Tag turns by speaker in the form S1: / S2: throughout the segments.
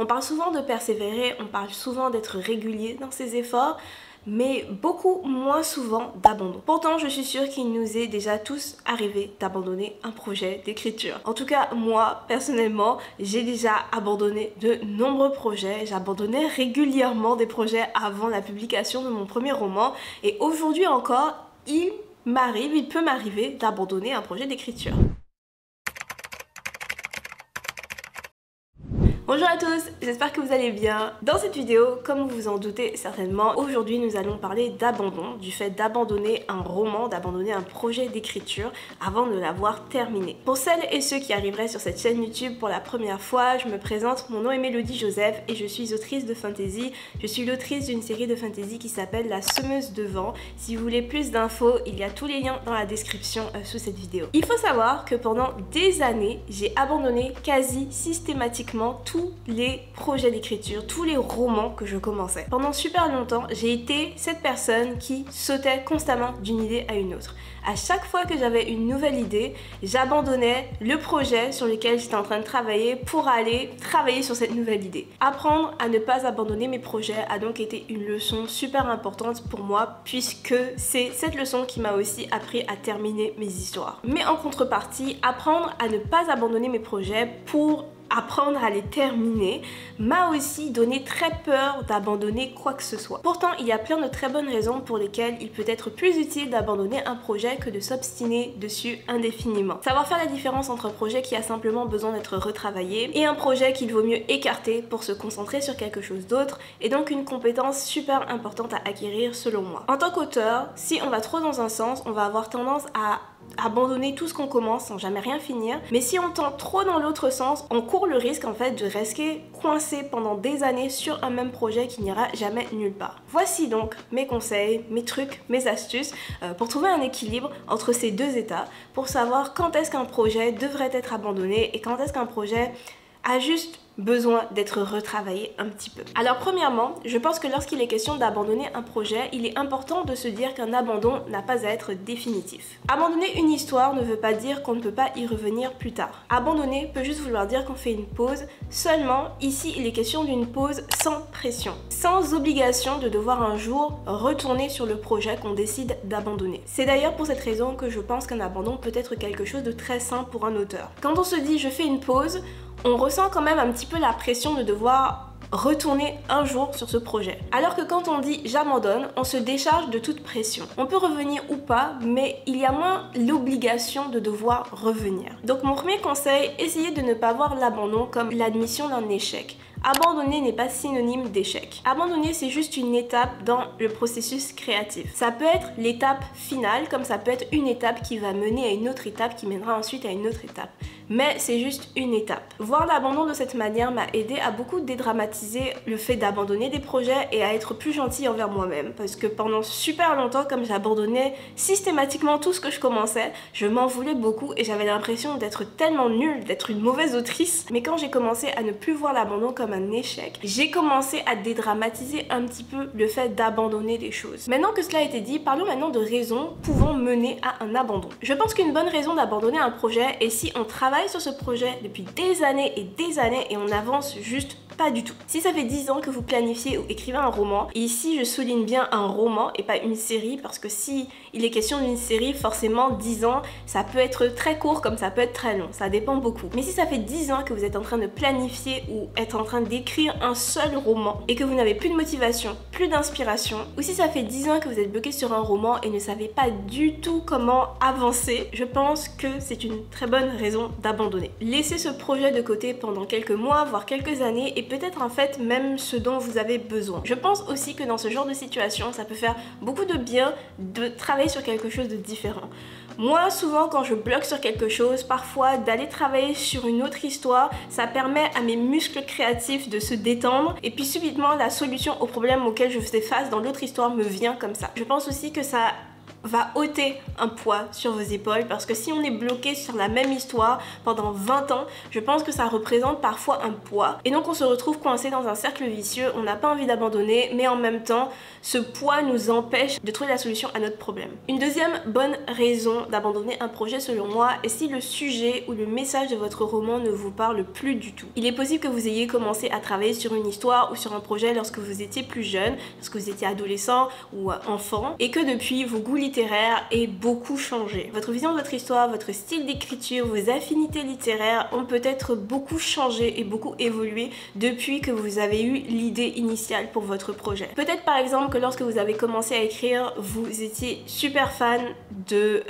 S1: On parle souvent de persévérer, on parle souvent d'être régulier dans ses efforts, mais beaucoup moins souvent d'abandon. Pourtant, je suis sûre qu'il nous est déjà tous arrivé d'abandonner un projet d'écriture. En tout cas, moi, personnellement, j'ai déjà abandonné de nombreux projets. J'abandonnais régulièrement des projets avant la publication de mon premier roman. Et aujourd'hui encore, il peut m'arriver d'abandonner un projet d'écriture. Bonjour à tous, j'espère que vous allez bien. Dans cette vidéo, comme vous vous en doutez certainement, aujourd'hui nous allons parler d'abandon, du fait d'abandonner un roman, d'abandonner un projet d'écriture avant de l'avoir terminé. Pour celles et ceux qui arriveraient sur cette chaîne YouTube pour la première fois, je me présente, mon nom est Mélodie Joseph et je suis autrice de fantasy. Je suis l'autrice d'une série de fantasy qui s'appelle La Semeuse de Vent. Si vous voulez plus d'infos, il y a tous les liens dans la description sous cette vidéo. Il faut savoir que pendant des années, j'ai abandonné quasi systématiquement tous les projets d'écriture, tous les romans que je commençais. Pendant super longtemps, j'ai été cette personne qui sautait constamment d'une idée à une autre. À chaque fois que j'avais une nouvelle idée, j'abandonnais le projet sur lequel j'étais en train de travailler pour aller travailler sur cette nouvelle idée. Apprendre à ne pas abandonner mes projets a donc été une leçon super importante pour moi puisque c'est cette leçon qui m'a aussi appris à terminer mes histoires. Mais en contrepartie, apprendre à ne pas abandonner mes projets pour apprendre à les terminer m'a aussi donné très peur d'abandonner quoi que ce soit. Pourtant, il y a plein de très bonnes raisons pour lesquelles il peut être plus utile d'abandonner un projet que de s'obstiner dessus indéfiniment. Savoir faire la différence entre un projet qui a simplement besoin d'être retravaillé et un projet qu'il vaut mieux écarter pour se concentrer sur quelque chose d'autre est donc une compétence super importante à acquérir selon moi. En tant qu'auteur, si on va trop dans un sens, on va avoir tendance à abandonner tout ce qu'on commence sans jamais rien finir, mais si on tend trop dans l'autre sens, on court le risque en fait de rester coincé pendant des années sur un même projet qui n'ira jamais nulle part. Voici donc mes conseils, mes trucs, mes astuces pour trouver un équilibre entre ces deux états, pour savoir quand est-ce qu'un projet devrait être abandonné et quand est-ce qu'un projet a juste besoin d'être retravaillé un petit peu. Alors premièrement, je pense que lorsqu'il est question d'abandonner un projet, il est important de se dire qu'un abandon n'a pas à être définitif. Abandonner une histoire ne veut pas dire qu'on ne peut pas y revenir plus tard. Abandonner peut juste vouloir dire qu'on fait une pause, seulement ici il est question d'une pause sans pression, sans obligation de devoir un jour retourner sur le projet qu'on décide d'abandonner. C'est d'ailleurs pour cette raison que je pense qu'un abandon peut être quelque chose de très sain pour un auteur. Quand on se dit je fais une pause, on ressent quand même un petit peu la pression de devoir retourner un jour sur ce projet. Alors que quand on dit j'abandonne, on se décharge de toute pression. On peut revenir ou pas, mais il y a moins l'obligation de devoir revenir. Donc mon premier conseil, essayez de ne pas voir l'abandon comme l'admission d'un échec. Abandonner n'est pas synonyme d'échec. Abandonner, c'est juste une étape dans le processus créatif. Ça peut être l'étape finale, comme ça peut être une étape qui va mener à une autre étape, qui mènera ensuite à une autre étape. Mais c'est juste une étape. Voir l'abandon de cette manière m'a aidé à beaucoup dédramatiser le fait d'abandonner des projets et à être plus gentille envers moi-même. Parce que pendant super longtemps, comme j'abandonnais systématiquement tout ce que je commençais, je m'en voulais beaucoup et j'avais l'impression d'être tellement nulle, d'être une mauvaise autrice. Mais quand j'ai commencé à ne plus voir l'abandon comme un échec, j'ai commencé à dédramatiser un petit peu le fait d'abandonner des choses. Maintenant que cela a été dit, parlons maintenant de raisons pouvant mener à un abandon. Je pense qu'une bonne raison d'abandonner un projet est si on travaille sur ce projet depuis des années et on avance juste pas du tout. Si ça fait 10 ans que vous planifiez ou écrivez un roman, et ici je souligne bien un roman et pas une série, parce que si il est question d'une série, forcément 10 ans, ça peut être très court comme ça peut être très long, ça dépend beaucoup. Mais si ça fait 10 ans que vous êtes en train de planifier ou être en train d'écrire un seul roman et que vous n'avez plus de motivation, plus d'inspiration, ou si ça fait 10 ans que vous êtes bloqué sur un roman et ne savez pas du tout comment avancer, je pense que c'est une très bonne raison d'abandonner. Laissez ce projet de côté pendant quelques mois, voire quelques années et peut-être en fait même ce dont vous avez besoin. Je pense aussi que dans ce genre de situation, ça peut faire beaucoup de bien de travailler sur quelque chose de différent. Moi, souvent, quand je bloque sur quelque chose, parfois d'aller travailler sur une autre histoire, ça permet à mes muscles créatifs de se détendre et puis subitement la solution au problème auquel je faisais face dans l'autre histoire me vient comme ça. Je pense aussi que ça va ôter un poids sur vos épaules, parce que si on est bloqué sur la même histoire pendant 20 ans, je pense que ça représente parfois un poids. Et donc on se retrouve coincé dans un cercle vicieux, on n'a pas envie d'abandonner, mais en même temps, ce poids nous empêche de trouver la solution à notre problème. Une deuxième bonne raison d'abandonner un projet selon moi est si le sujet ou le message de votre roman ne vous parle plus du tout. Il est possible que vous ayez commencé à travailler sur une histoire ou sur un projet lorsque vous étiez plus jeune, lorsque vous étiez adolescent ou enfant, et que depuis vos goûts littéraires aient beaucoup changé. Votre vision de votre histoire, votre style d'écriture, vos affinités littéraires ont peut-être beaucoup changé et beaucoup évolué depuis que vous avez eu l'idée initiale pour votre projet. Peut-être par exemple que lorsque vous avez commencé à écrire, vous étiez super fan de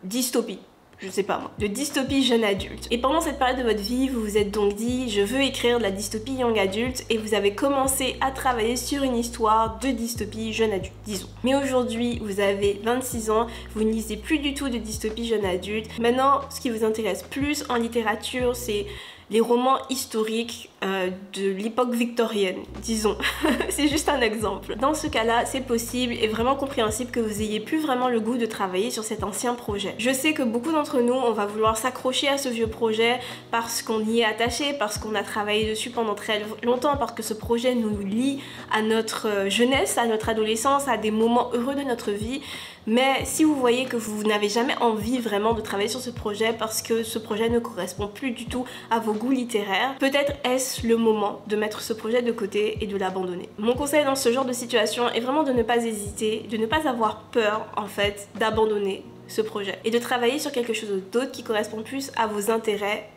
S1: dystopie. Je sais pas moi, de dystopie jeune adulte. Et pendant cette période de votre vie, vous vous êtes donc dit, je veux écrire de la dystopie young adulte, et vous avez commencé à travailler sur une histoire de dystopie jeune adulte, disons. Mais aujourd'hui, vous avez 26 ans, vous ne lisez plus du tout de dystopie jeune adulte. Maintenant, ce qui vous intéresse plus en littérature, c'est les romans historiques de l'époque victorienne, disons. C'est juste un exemple. Dans ce cas-là, c'est possible et vraiment compréhensible que vous ayez plus vraiment le goût de travailler sur cet ancien projet. Je sais que beaucoup d'entre nous, on va vouloir s'accrocher à ce vieux projet parce qu'on y est attaché, parce qu'on a travaillé dessus pendant très longtemps, parce que ce projet nous lie à notre jeunesse, à notre adolescence, à des moments heureux de notre vie. Mais si vous voyez que vous n'avez jamais envie vraiment de travailler sur ce projet parce que ce projet ne correspond plus du tout à vos goûts littéraires, peut-être est-ce le moment de mettre ce projet de côté et de l'abandonner. Mon conseil dans ce genre de situation est vraiment de ne pas hésiter, de ne pas avoir peur en fait d'abandonner ce projet et de travailler sur quelque chose d'autre qui correspond plus à vos intérêts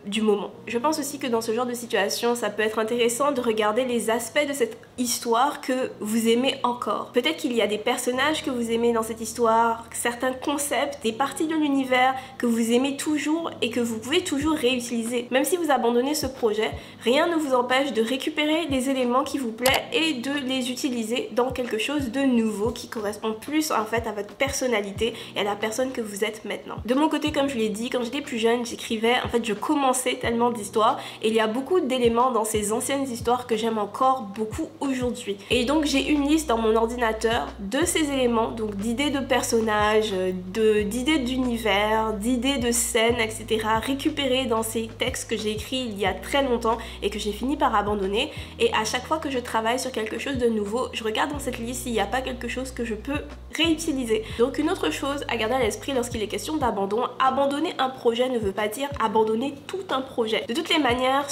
S1: du moment. Je pense aussi que dans ce genre de situation, ça peut être intéressant de regarder les aspects de cette histoire que vous aimez encore. Peut-être qu'il y a des personnages que vous aimez dans cette histoire, certains concepts, des parties de l'univers que vous aimez toujours et que vous pouvez toujours réutiliser. Même si vous abandonnez ce projet, rien ne vous empêche de récupérer les éléments qui vous plaisent et de les utiliser dans quelque chose de nouveau qui correspond plus en fait à votre personnalité et à la personne que vous êtes maintenant. De mon côté, comme je l'ai dit, quand j'étais plus jeune, j'écrivais, en fait je commençais tellement d'histoires et il y a beaucoup d'éléments dans ces anciennes histoires que j'aime encore beaucoup aujourd'hui. Et donc j'ai une liste dans mon ordinateur de ces éléments, donc d'idées de personnages, d'idées d'univers, d'idées de scènes, etc. récupérées dans ces textes que j'ai écrits il y a très longtemps et que j'ai fini par abandonner. Et à chaque fois que je travaille sur quelque chose de nouveau, je regarde dans cette liste s'il n'y a pas quelque chose que je peux réutiliser. Donc une autre chose à garder à l'esprit lorsqu'il est question d'abandon, abandonner un projet ne veut pas dire abandonner tout un projet. De toutes les manières,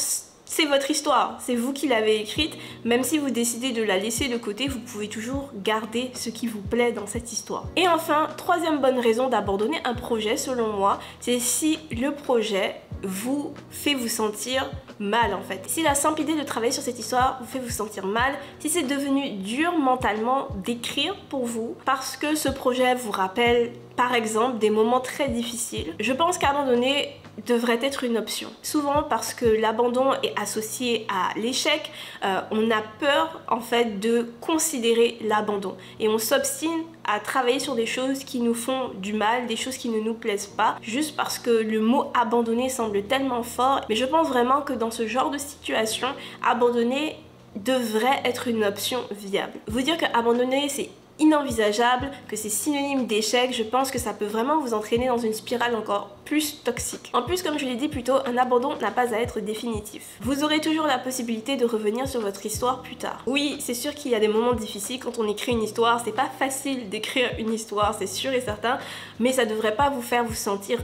S1: c'est votre histoire, c'est vous qui l'avez écrite, même si vous décidez de la laisser de côté, vous pouvez toujours garder ce qui vous plaît dans cette histoire. Et enfin, troisième bonne raison d'abandonner un projet selon moi, c'est si le projet vous fait vous sentir mal en fait. Si la simple idée de travailler sur cette histoire vous fait vous sentir mal, si c'est devenu dur mentalement d'écrire pour vous parce que ce projet vous rappelle par exemple des moments très difficiles, je pense qu'abandonner devrait être une option. Souvent parce que l'abandon est associé à l'échec, on a peur en fait de considérer l'abandon et on s'obstine à travailler sur des choses qui nous font du mal, des choses qui ne nous plaisent pas, juste parce que le mot abandonner semble tellement fort. Mais je pense vraiment que dans ce genre de situation, abandonner devrait être une option viable. Vous dire que abandonner c'est inenvisageable, que c'est synonyme d'échec, je pense que ça peut vraiment vous entraîner dans une spirale encore plus toxique. En plus, comme je l'ai dit plus tôt, un abandon n'a pas à être définitif. Vous aurez toujours la possibilité de revenir sur votre histoire plus tard. Oui, c'est sûr qu'il y a des moments difficiles quand on écrit une histoire, c'est pas facile d'écrire une histoire, c'est sûr et certain, mais ça devrait pas vous faire vous sentir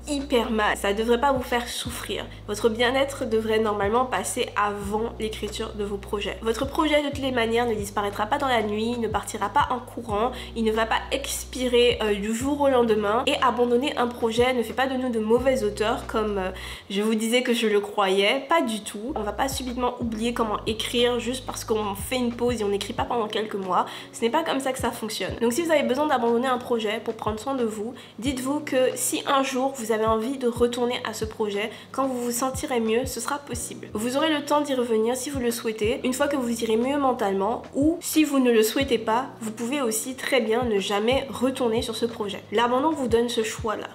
S1: hyper mal, ça devrait pas vous faire souffrir. Votre bien-être devrait normalement passer avant l'écriture de vos projets. Votre projet de toutes les manières ne disparaîtra pas dans la nuit, ne partira pas en courant, il ne va pas expirer du jour au lendemain, et abandonner un projet ne fait pas de nous de mauvais auteurs comme je vous disais que je le croyais, pas du tout. On va pas subitement oublier comment écrire juste parce qu'on fait une pause et on n'écrit pas pendant quelques mois, ce n'est pas comme ça que ça fonctionne. Donc si vous avez besoin d'abandonner un projet pour prendre soin de vous, dites-vous que si un jour vous avez envie de retourner à ce projet, quand vous vous sentirez mieux, ce sera possible. Vous aurez le temps d'y revenir si vous le souhaitez, une fois que vous irez mieux mentalement, ou si vous ne le souhaitez pas, vous pouvez aussi très bien ne jamais retourner sur ce projet. L'abandon vous donne ce choix-là.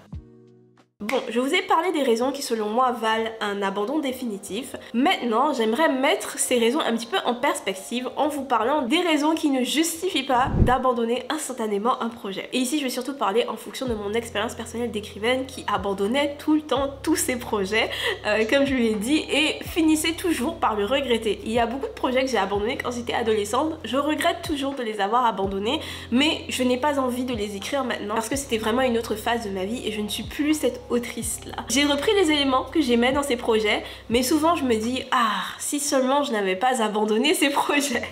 S1: Bon, je vous ai parlé des raisons qui selon moi valent un abandon définitif. Maintenant, j'aimerais mettre ces raisons un petit peu en perspective en vous parlant des raisons qui ne justifient pas d'abandonner instantanément un projet. Et ici, je vais surtout parler en fonction de mon expérience personnelle d'écrivaine qui abandonnait tout le temps tous ses projets, comme je l'ai dit, et finissait toujours par le regretter. Il y a beaucoup de projets que j'ai abandonnés quand j'étais adolescente. Je regrette toujours de les avoir abandonnés, mais je n'ai pas envie de les écrire maintenant parce que c'était vraiment une autre phase de ma vie et je ne suis plus cette autrice là. J'ai repris les éléments que j'aimais dans ces projets, mais souvent je me dis ah, si seulement je n'avais pas abandonné ces projets.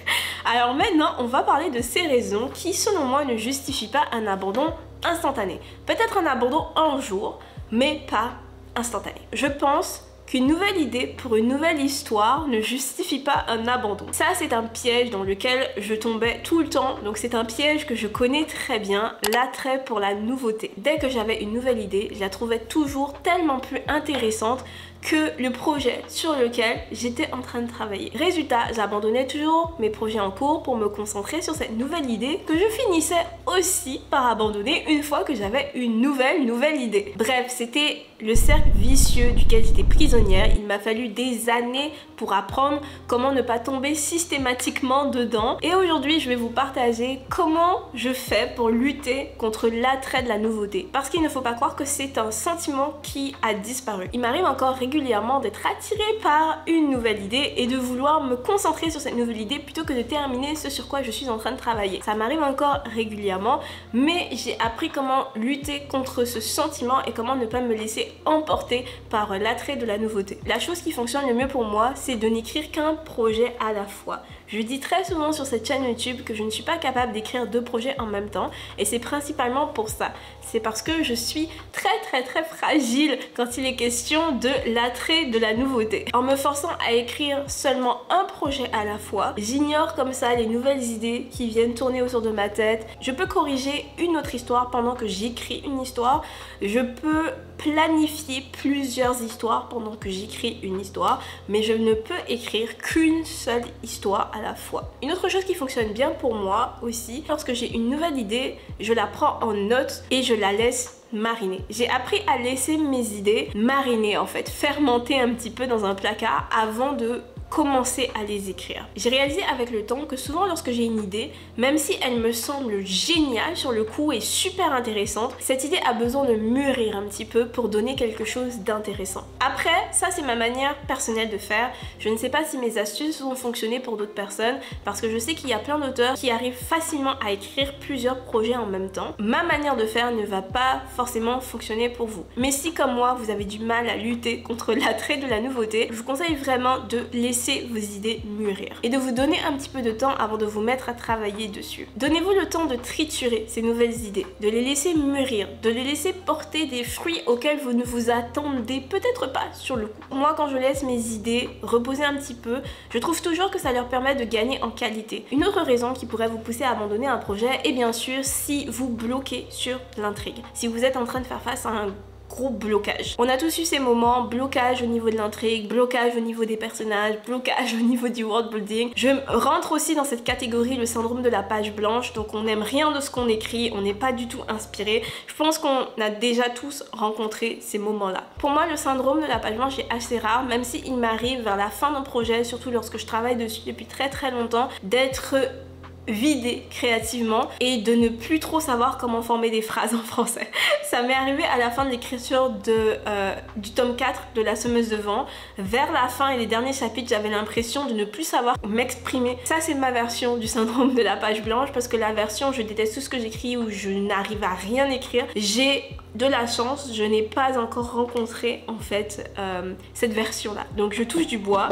S1: Alors maintenant on va parler de ces raisons qui selon moi ne justifient pas un abandon instantané. Peut-être un abandon en jour, mais pas instantané. Je pense qu'une nouvelle idée pour une nouvelle histoire ne justifie pas un abandon. Ça, c'est un piège dans lequel je tombais tout le temps, donc c'est un piège que je connais très bien, l'attrait pour la nouveauté. Dès que j'avais une nouvelle idée, je la trouvais toujours tellement plus intéressante que le projet sur lequel j'étais en train de travailler. Résultat, j'abandonnais toujours mes projets en cours pour me concentrer sur cette nouvelle idée que je finissais aussi par abandonner une fois que j'avais une nouvelle idée. Bref, c'était le cercle vicieux duquel j'étais prisonnière. Il m'a fallu des années pour apprendre comment ne pas tomber systématiquement dedans. Et aujourd'hui, je vais vous partager comment je fais pour lutter contre l'attrait de la nouveauté. Parce qu'il ne faut pas croire que c'est un sentiment qui a disparu. Il m'arrive encore régulièrement d'être attirée par une nouvelle idée et de vouloir me concentrer sur cette nouvelle idée plutôt que de terminer ce sur quoi je suis en train de travailler. Ça m'arrive encore régulièrement, mais j'ai appris comment lutter contre ce sentiment et comment ne pas me laisser emporter par l'attrait de la nouveauté. La chose qui fonctionne le mieux pour moi, c'est de n'écrire qu'un projet à la fois. Je dis très souvent sur cette chaîne YouTube que je ne suis pas capable d'écrire 2 projets en même temps et c'est principalement pour ça. C'est parce que je suis très fragile quand il est question de l'attrait de la nouveauté. En me forçant à écrire seulement un projet à la fois, j'ignore comme ça les nouvelles idées qui viennent tourner autour de ma tête. Je peux corriger une autre histoire pendant que j'écris une histoire. Je peux planifier plusieurs histoires pendant que j'écris une histoire, mais je ne peux écrire qu'une seule histoire à la fois. Une autre chose qui fonctionne bien pour moi aussi, lorsque j'ai une nouvelle idée, je la prends en note et je la laisse mariner. J'ai appris à laisser mes idées mariner en fait, fermenter un petit peu dans un placard avant de commencer à les écrire. J'ai réalisé avec le temps que souvent lorsque j'ai une idée, même si elle me semble géniale sur le coup et super intéressante, cette idée a besoin de mûrir un petit peu pour donner quelque chose d'intéressant. Après, ça c'est ma manière personnelle de faire. Je ne sais pas si mes astuces vont fonctionner pour d'autres personnes parce que je sais qu'il y a plein d'auteurs qui arrivent facilement à écrire plusieurs projets en même temps. Ma manière de faire ne va pas forcément fonctionner pour vous. Mais si comme moi, vous avez du mal à lutter contre l'attrait de la nouveauté, je vous conseille vraiment de laisser vos idées mûrir et de vous donner un petit peu de temps avant de vous mettre à travailler dessus. Donnez-vous le temps de triturer ces nouvelles idées, de les laisser mûrir, de les laisser porter des fruits auxquels vous ne vous attendez peut-être pas sur le coup. Moi, quand je laisse mes idées reposer un petit peu, je trouve toujours que ça leur permet de gagner en qualité. Une autre raison qui pourrait vous pousser à abandonner un projet est bien sûr si vous bloquez sur l'intrigue. Si vous êtes en train de faire face à un gros blocage. On a tous eu ces moments, blocage au niveau de l'intrigue, blocage au niveau des personnages, blocage au niveau du world building. Je rentre aussi dans cette catégorie, le syndrome de la page blanche, donc on n'aime rien de ce qu'on écrit, on n'est pas du tout inspiré. Je pense qu'on a déjà tous rencontré ces moments-là. Pour moi, le syndrome de la page blanche est assez rare, même s'il m'arrive vers la fin d'un projet, surtout lorsque je travaille dessus depuis très longtemps, d'être vidé créativement et de ne plus trop savoir comment former des phrases en français. Ça m'est arrivé à la fin de l'écriture du tome 4 de La Semeuse de Vent. Vers la fin et les derniers chapitres, j'avais l'impression de ne plus savoir m'exprimer. Ça, c'est ma version du syndrome de la page blanche parce que la version je déteste tout ce que j'écris où je n'arrive à rien écrire, j'ai de la chance, je n'ai pas encore rencontré en fait cette version là, donc je touche du bois,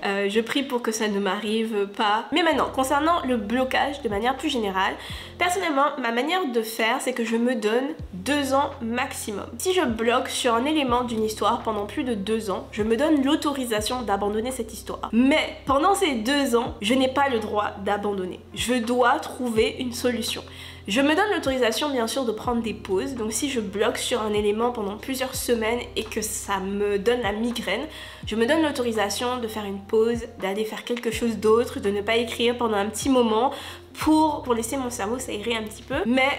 S1: je prie pour que ça ne m'arrive pas. Mais maintenant, concernant le blocage de manière plus générale, personnellement ma manière de faire c'est que je me donne 2 ans maximum. Si je bloque sur un élément d'une histoire pendant plus de 2 ans, je me donne l'autorisation d'abandonner cette histoire. Mais pendant ces 2 ans, je n'ai pas le droit d'abandonner, je dois trouver une solution. Je me donne l'autorisation bien sûr de prendre des pauses, donc si je bloque sur un élément pendant plusieurs semaines et que ça me donne la migraine, je me donne l'autorisation de faire une pause, d'aller faire quelque chose d'autre, de ne pas écrire pendant un petit moment pour laisser mon cerveau s'aérer un petit peu. Mais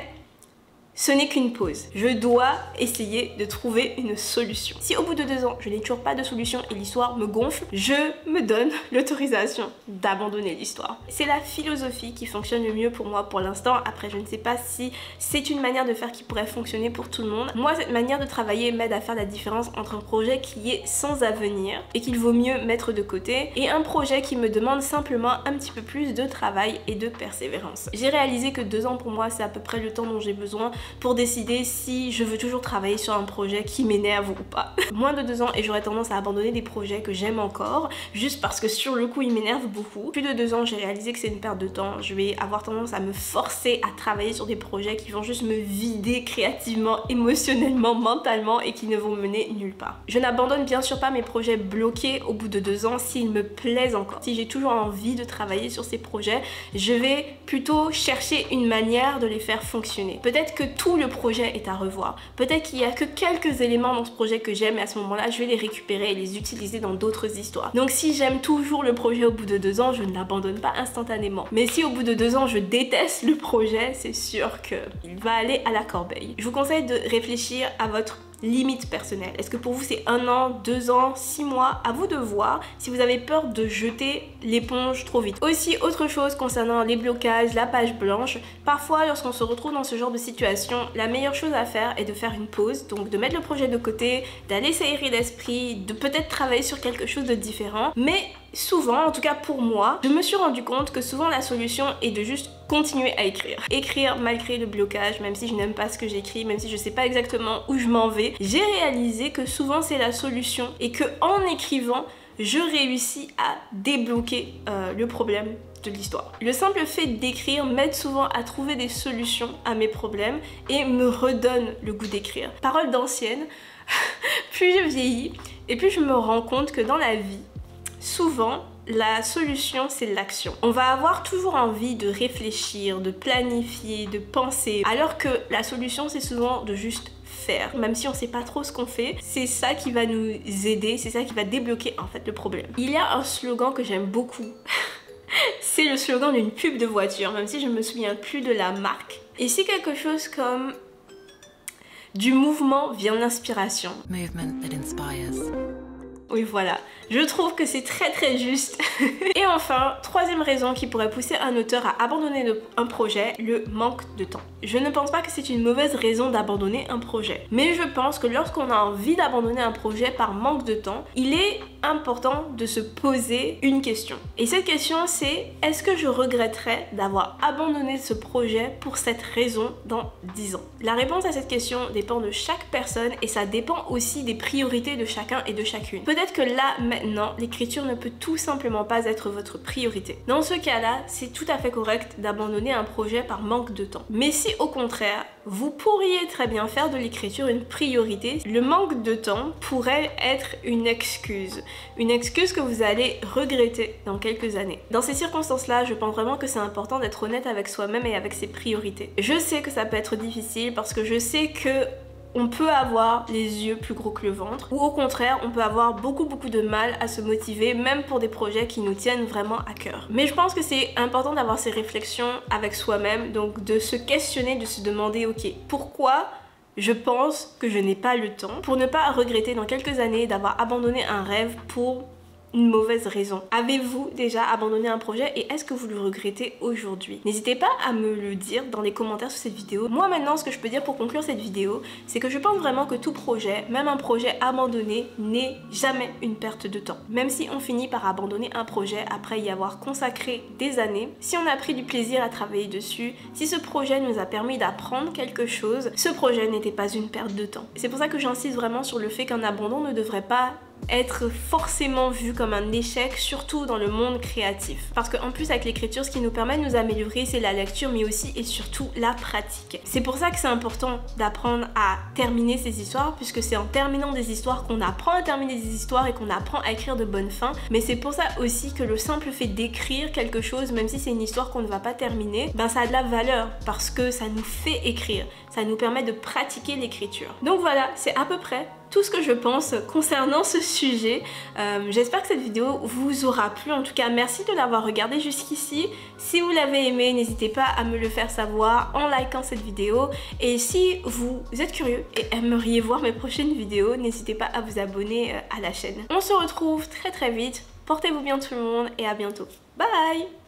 S1: ce n'est qu'une pause. Je dois essayer de trouver une solution. Si au bout de 2 ans, je n'ai toujours pas de solution et l'histoire me gonfle, je me donne l'autorisation d'abandonner l'histoire. C'est la philosophie qui fonctionne le mieux pour moi pour l'instant. Après, je ne sais pas si c'est une manière de faire qui pourrait fonctionner pour tout le monde. Moi, cette manière de travailler m'aide à faire la différence entre un projet qui est sans avenir et qu'il vaut mieux mettre de côté et un projet qui me demande simplement un petit peu plus de travail et de persévérance. J'ai réalisé que 2 ans pour moi, c'est à peu près le temps dont j'ai besoin pour décider si je veux toujours travailler sur un projet qui m'énerve ou pas. Moins de 2 ans et j'aurais tendance à abandonner des projets que j'aime encore, juste parce que sur le coup ils m'énervent beaucoup. Plus de 2 ans, j'ai réalisé que c'est une perte de temps. Je vais avoir tendance à me forcer à travailler sur des projets qui vont juste me vider créativement, émotionnellement, mentalement et qui ne vont mener nulle part. Je n'abandonne bien sûr pas mes projets bloqués au bout de 2 ans s'ils me plaisent encore. Si j'ai toujours envie de travailler sur ces projets, je vais plutôt chercher une manière de les faire fonctionner. Peut-être que tout le projet est à revoir. Peut-être qu'il y a que quelques éléments dans ce projet que j'aime et à ce moment-là, je vais les récupérer et les utiliser dans d'autres histoires. Donc si j'aime toujours le projet au bout de 2 ans, je ne l'abandonne pas instantanément. Mais si au bout de 2 ans, je déteste le projet, c'est sûr qu'il va aller à la corbeille. Je vous conseille de réfléchir à votre limite personnelle. Est-ce que pour vous c'est 1 an, 2 ans, 6 mois? À vous de voir si vous avez peur de jeter l'éponge trop vite. Aussi, autre chose concernant les blocages, la page blanche, parfois lorsqu'on se retrouve dans ce genre de situation, la meilleure chose à faire est de faire une pause, donc de mettre le projet de côté, d'aller s'aérer l'esprit, de peut-être travailler sur quelque chose de différent, mais souvent, en tout cas pour moi, je me suis rendu compte que souvent la solution est de juste continuer à écrire. Écrire malgré le blocage, même si je n'aime pas ce que j'écris, même si je sais pas exactement où je m'en vais, j'ai réalisé que souvent c'est la solution et que en écrivant, je réussis à débloquer le problème de l'histoire. Le simple fait d'écrire m'aide souvent à trouver des solutions à mes problèmes et me redonne le goût d'écrire. Parole d'ancienne, plus je vieillis et plus je me rends compte que dans la vie, souvent, la solution, c'est l'action. On va avoir toujours envie de réfléchir, de planifier, de penser, alors que la solution, c'est souvent de juste faire. Même si on sait pas trop ce qu'on fait, c'est ça qui va nous aider, c'est ça qui va débloquer en fait le problème. Il y a un slogan que j'aime beaucoup. C'est le slogan d'une pub de voiture, même si je me souviens plus de la marque. Et c'est quelque chose comme du mouvement vient l'inspiration. Movement that inspires. Oui, voilà. Je trouve que c'est très juste. Et enfin, troisième raison qui pourrait pousser un auteur à abandonner un projet, le manque de temps. Je ne pense pas que c'est une mauvaise raison d'abandonner un projet. Mais je pense que lorsqu'on a envie d'abandonner un projet par manque de temps, il est important de se poser une question. Et cette question, c'est: est-ce que je regretterais d'avoir abandonné ce projet pour cette raison dans 10 ans? La réponse à cette question dépend de chaque personne et ça dépend aussi des priorités de chacun et de chacune. Peut-être que là, maintenant, l'écriture ne peut tout simplement pas être votre priorité. Dans ce cas-là, c'est tout à fait correct d'abandonner un projet par manque de temps. Mais si au contraire, vous pourriez très bien faire de l'écriture une priorité, le manque de temps pourrait être une excuse. Une excuse que vous allez regretter dans quelques années. Dans ces circonstances-là, je pense vraiment que c'est important d'être honnête avec soi-même et avec ses priorités. Je sais que ça peut être difficile parce que je sais que on peut avoir les yeux plus gros que le ventre, ou au contraire, on peut avoir beaucoup de mal à se motiver, même pour des projets qui nous tiennent vraiment à cœur. Mais je pense que c'est important d'avoir ces réflexions avec soi-même, donc de se questionner, de se demander, ok, pourquoi je pense que je n'ai pas le temps, pour ne pas regretter dans quelques années d'avoir abandonné un rêve pour une mauvaise raison. Avez-vous déjà abandonné un projet et est-ce que vous le regrettez aujourd'hui? N'hésitez pas à me le dire dans les commentaires sous cette vidéo. Moi maintenant, ce que je peux dire pour conclure cette vidéo, c'est que je pense vraiment que tout projet, même un projet abandonné, n'est jamais une perte de temps. Même si on finit par abandonner un projet après y avoir consacré des années, si on a pris du plaisir à travailler dessus, si ce projet nous a permis d'apprendre quelque chose, ce projet n'était pas une perte de temps. C'est pour ça que j'insiste vraiment sur le fait qu'un abandon ne devrait pas être forcément vu comme un échec, surtout dans le monde créatif. Parce qu'en plus avec l'écriture, ce qui nous permet de nous améliorer, c'est la lecture, mais aussi et surtout la pratique. C'est pour ça que c'est important d'apprendre à terminer ces histoires, puisque c'est en terminant des histoires qu'on apprend à terminer des histoires et qu'on apprend à écrire de bonnes fins. Mais c'est pour ça aussi que le simple fait d'écrire quelque chose, même si c'est une histoire qu'on ne va pas terminer, ben ça a de la valeur, parce que ça nous fait écrire. Ça nous permet de pratiquer l'écriture. Donc voilà, c'est à peu près tout ce que je pense concernant ce sujet. J'espère que cette vidéo vous aura plu. En tout cas, merci de l'avoir regardé jusqu'ici. Si vous l'avez aimé, n'hésitez pas à me le faire savoir en likant cette vidéo. Et si vous êtes curieux et aimeriez voir mes prochaines vidéos, n'hésitez pas à vous abonner à la chaîne. On se retrouve très vite. Portez-vous bien tout le monde et à bientôt. Bye!